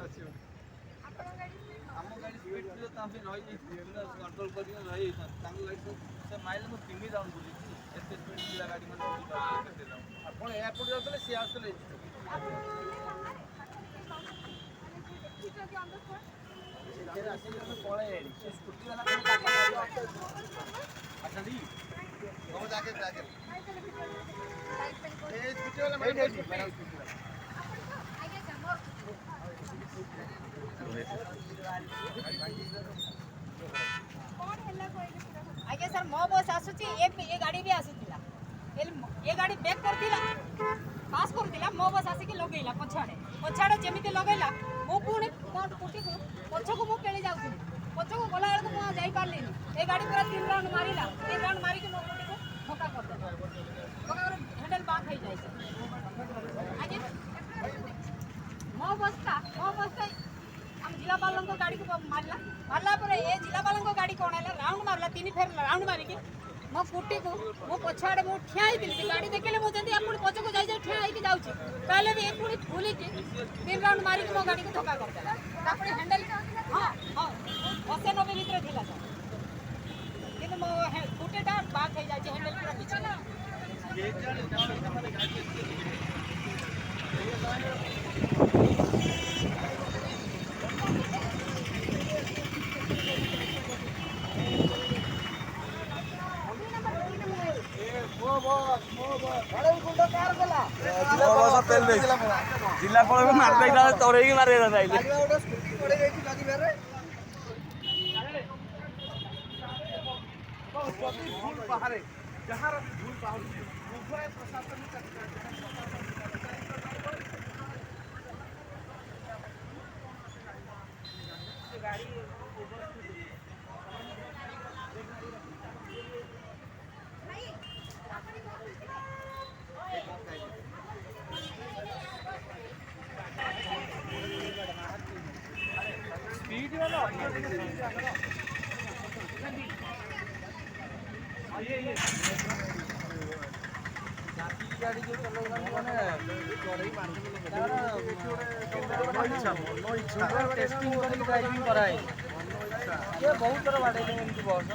ଆମ ଗାଡ଼ି ସ୍ପିଡ୍ ଥିଲେ ତାଙ୍କୁ ରହିଯାଇଥିଲି କଣ୍ଟ୍ରୋଲ କରିକି ରହିଯାଇଥାନ୍ତି ତାଙ୍କ ଗାଡ଼ି ସେ ମାଇଲେ ମୁଁ 3 ରାଉଣ୍ଡ ବୁଲିଛି ଏତେ ସ୍ପିଡ୍ ଥିଲା ଗାଡ଼ି ମାନେ କେତେ ରାଉଣ୍ଡ ଆପଣ ଏୟାରପୋର୍ଟ ଯାଉଥିଲେ ସିଏ ଆସୁଥିଲେ ପଳେଇ ସେ ସ୍କୁଟି ବାଲା ଅଛନ୍ତି ହଉ ଯାକେ ଯାକେ ଏ ସ୍କୁଟି ବାଲା ମାନେ आगे सर मो बस आसुची ये गाड़ी भी आसुतिला ये गाड़ी बैक करथिला पास करथिला मो बस आसी के लगेला पछाड़े जेमिति लगेला मो पुणी मोट कुटी को पछको मो केली जाउथि पछको गला बेल को मो जाई पारलिनी ए गाड़ी पूरा 3 राउंड मारिला 3 राउंड मारी के मो कुटी को धक्का कर देला मगर हैंडल बाक हो जाई आगे मो बस का हम जिलापाल गाड़ी को मारला पर ये जिलापाल गाड़ी कौन है राउंड मारला 3 फेर राउंड मारिकी मो कुटी को मो पछाड़े मो ठिया ही गाड़ी देखले मो जंदी अपन पछ को जाई ठिया ही जाउची पहले भी एक पुणी फुली के 3 राउंड मारी के मो गाड़ी को धक्का कर देला तापरे हैंडल हां 80-90 भीतर थिला सर किंतु मो कुटीटा बाक हो जाई हैंडल पूरा पीछे ये जाने माने गाड़ी जिला पड़े मार तोड़े मारे बाहर जहाँ भूल पाऊंगे प्रशासन गाड़ी स्पीड वाला ये गाड़ी जो चलाउला माने चढ़ई मारते टेस्टिंग करके ड्राइविंग कराए ये बहुत तरह बाटे एमती बस